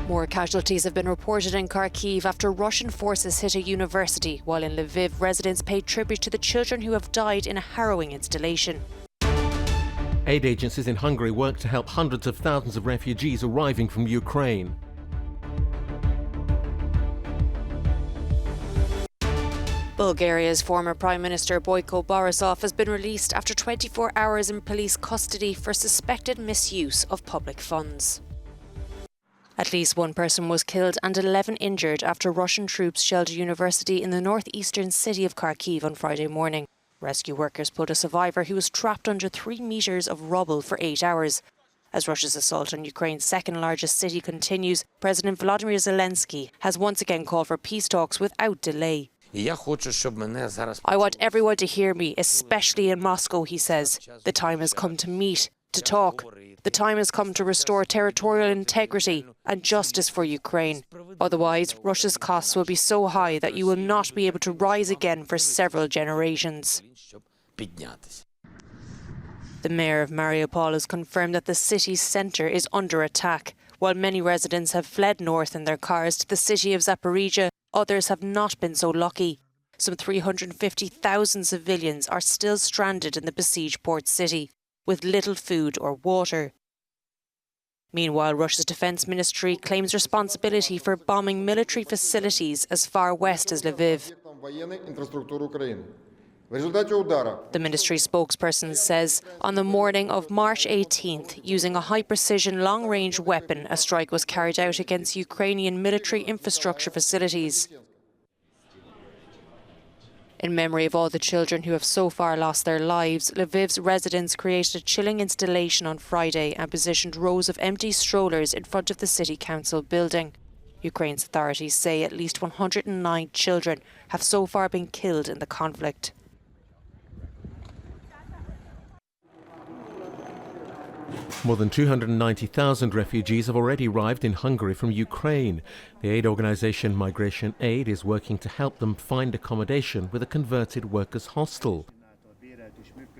More casualties have been reported in Kyiv after Russian forces hit a university, while in Lviv residents paid tribute to the children who have died in a harrowing installation. Aid agencies in Hungary work to help hundreds of thousands of refugees arriving from Ukraine. Bulgaria's former Prime Minister Boyko Borisov has been released after 24 hours in police custody for suspected misuse of public funds. At least one person was killed and 11 injured after Russian troops shelled a university in the northeastern city of Kyiv on Friday morning. Rescue workers pulled a survivor who was trapped under 3 metres of rubble for 8 hours. As Russia's assault on Ukraine's second largest city continues, President Volodymyr Zelensky has once again called for peace talks without delay. I want everyone to hear me, especially in Moscow, he says. The time has come to meet, to talk. The time has come to restore territorial integrity and justice for Ukraine. Otherwise, Russia's costs will be so high that you will not be able to rise again for several generations. The mayor of Mariupol has confirmed that the city's centre is under attack. While many residents have fled north in their cars to the city of Zaporizhia, others have not been so lucky. Some 350,000 civilians are still stranded in the besieged port city, with little food or water. Meanwhile, Russia's defence ministry claims responsibility for bombing military facilities as far west as Lviv. The ministry spokesperson says on the morning of March 18th, using a high-precision long-range weapon, a strike was carried out against Ukrainian military infrastructure facilities. In memory of all the children who have so far lost their lives, Lviv's residents created a chilling installation on Friday and positioned rows of empty strollers in front of the city council building. Ukraine's authorities say at least 109 children have so far been killed in the conflict. More than 290,000 refugees have already arrived in Hungary from Ukraine. The aid organisation Migration Aid is working to help them find accommodation with a converted workers' hostel.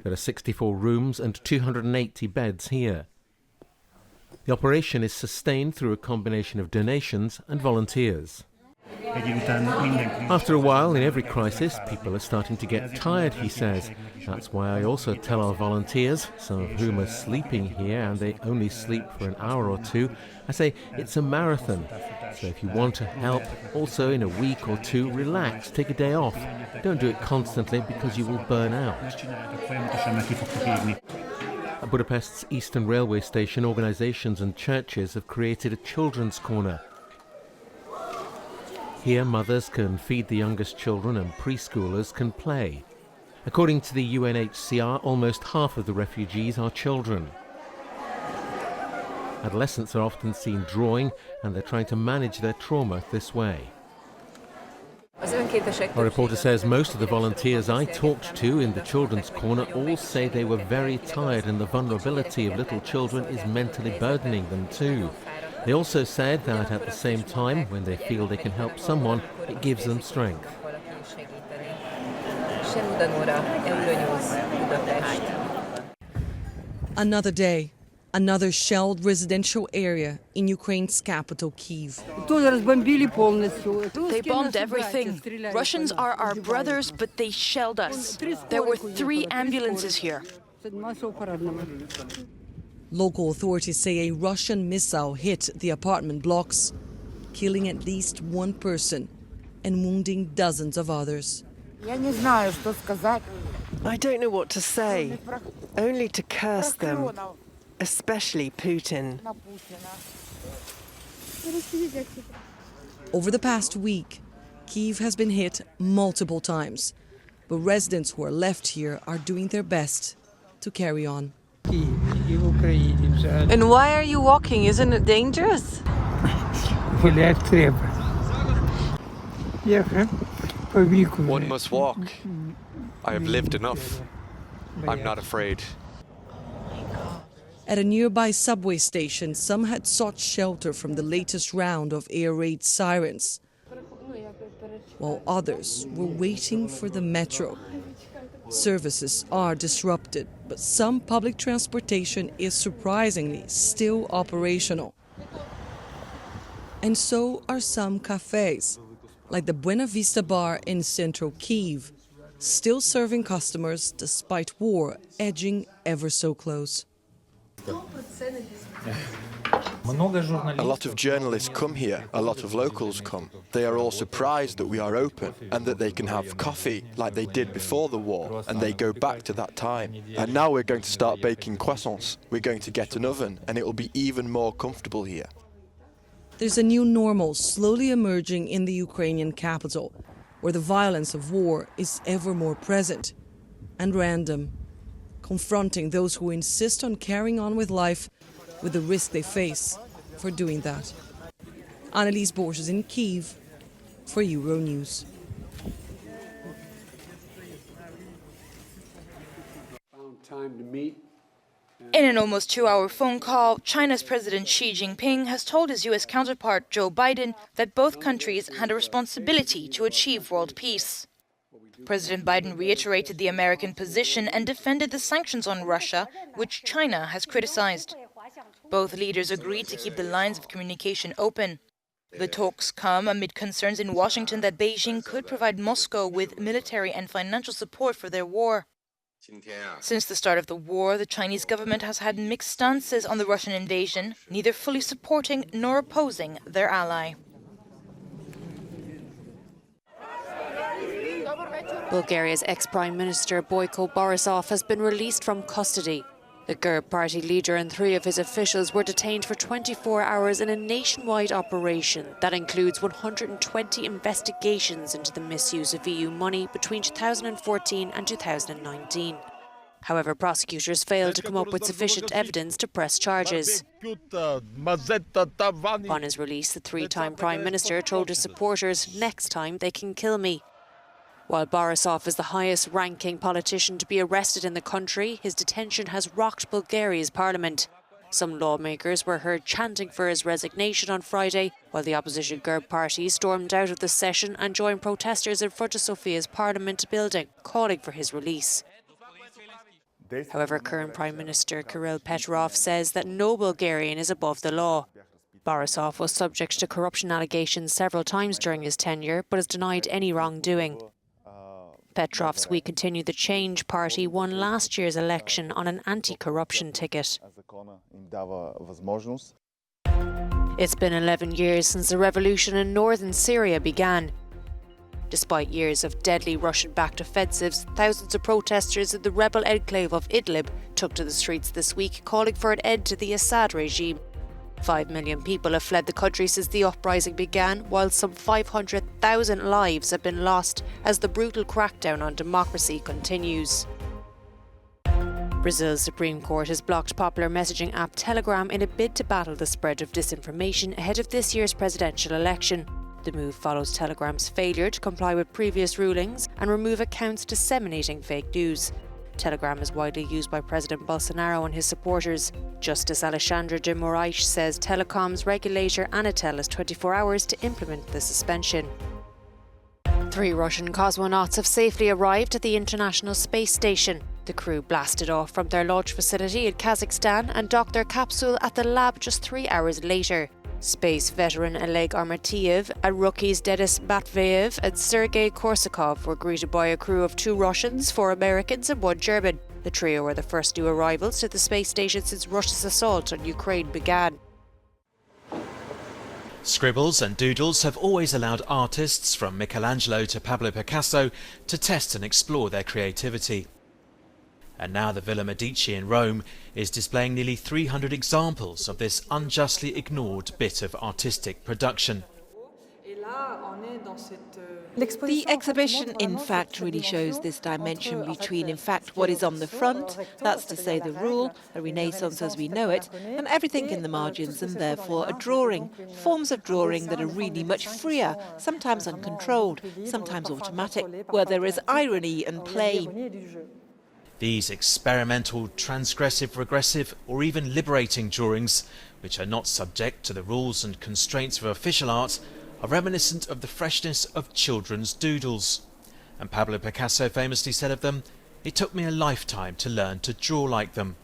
There are 64 rooms and 280 beds here. The operation is sustained through a combination of donations and volunteers. After a while, in every crisis, people are starting to get tired, he says. That's why I also tell our volunteers, some of whom are sleeping here and they only sleep for an hour or two, I say it's a marathon. So if you want to help, also in a week or two, relax, take a day off. Don't do it constantly because you will burn out. At Budapest's Eastern Railway Station, organisations and churches have created a children's corner. Here, mothers can feed the youngest children and preschoolers can play. According to the UNHCR, almost half of the refugees are children. Adolescents are often seen drawing, and they're trying to manage their trauma this way. Our reporter says most of the volunteers I talked to in the children's corner all say they were very tired, and the vulnerability of little children is mentally burdening them too. They also said that at the same time, when they feel they can help someone, it gives them strength. Another day, another shelled residential area in Ukraine's capital, Kyiv. They bombed everything. Russians are our brothers, but they shelled us. There were 3 ambulances here. Local authorities say a Russian missile hit the apartment blocks, killing at least one person and wounding dozens of others. I don't know what to say, only to curse them, especially Putin. Over the past week, Kyiv has been hit multiple times, but residents who are left here are doing their best to carry on. And why are you walking? Isn't it dangerous? One must walk. I have lived enough. I'm not afraid. At a nearby subway station, some had sought shelter from the latest round of air raid sirens, while others were waiting for the metro. Services are disrupted, but some public transportation is surprisingly still operational. And so are some cafes, like the Buena Vista bar in central Kyiv, still serving customers despite war edging ever so close. A lot of journalists come here, a lot of locals come. They are all surprised that we are open and that they can have coffee like they did before the war, and they go back to that time. And now we're going to start baking croissants. We're going to get an oven and it will be even more comfortable here. There's a new normal slowly emerging in the Ukrainian capital, where the violence of war is ever more present and random, confronting those who insist on carrying on with life with the risk they face for doing that. Annelies Borges in Kyiv for Euronews. In an almost 2-hour phone call, China's President Xi Jinping has told his US counterpart Joe Biden that both countries had a responsibility to achieve world peace. President Biden reiterated the American position and defended the sanctions on Russia, which China has criticized. Both leaders agreed to keep the lines of communication open. The talks come amid concerns in Washington that Beijing could provide Moscow with military and financial support for their war. Since the start of the war, the Chinese government has had mixed stances on the Russian invasion, neither fully supporting nor opposing their ally. Bulgaria's ex-Prime Minister Boyko Borisov has been released from custody. The GERB party leader and 3 of his officials were detained for 24 hours in a nationwide operation that includes 120 investigations into the misuse of EU money between 2014 and 2019. However, prosecutors failed to come up with sufficient evidence to press charges. Upon his release, the 3-time Prime Minister told his supporters, "Next time they can kill me." While Borisov is the highest-ranking politician to be arrested in the country, his detention has rocked Bulgaria's parliament. Some lawmakers were heard chanting for his resignation on Friday, while the opposition GERB party stormed out of the session and joined protesters in front of Sofia's parliament building, calling for his release. However, current Prime Minister Kirill Petrov says that no Bulgarian is above the law. Borisov was subject to corruption allegations several times during his tenure, but has denied any wrongdoing. Petrov's We Continue the Change party won last year's election on an anti-corruption ticket. It's been 11 years since the revolution in northern Syria began. Despite years of deadly Russian-backed offensives, thousands of protesters in the rebel enclave of Idlib took to the streets this week, calling for an end to the Assad regime. 5 million people have fled the country since the uprising began, while some 500,000 lives have been lost as the brutal crackdown on democracy continues. Brazil's Supreme Court has blocked popular messaging app Telegram in a bid to battle the spread of disinformation ahead of this year's presidential election. The move follows Telegram's failure to comply with previous rulings and remove accounts disseminating fake news. Telegram is widely used by President Bolsonaro and his supporters. Justice Alexandre de Moraes says Telecom's regulator Anatel has 24 hours to implement the suspension. 3 Russian cosmonauts have safely arrived at the International Space Station. The crew blasted off from their launch facility in Kazakhstan and docked their capsule at the lab just 3 hours later. Space veteran Oleg Armatyev and rookies Denis Matveyev and Sergei Korsakov were greeted by a crew of 2 Russians, 4 Americans and 1 German. The trio were the first new arrivals to the space station since Russia's assault on Ukraine began. Scribbles and doodles have always allowed artists, from Michelangelo to Pablo Picasso, to test and explore their creativity. And now the Villa Medici in Rome is displaying nearly 300 examples of this unjustly ignored bit of artistic production. The exhibition, in fact, really shows this dimension between, in fact, what is on the front, that's to say the rule, a Renaissance as we know it, and everything in the margins, and therefore a drawing. Forms of drawing that are really much freer, sometimes uncontrolled, sometimes automatic, where there is irony and play. These experimental, transgressive, regressive, or even liberating drawings, which are not subject to the rules and constraints of official art, are reminiscent of the freshness of children's doodles. And Pablo Picasso famously said of them, "It took me a lifetime to learn to draw like them."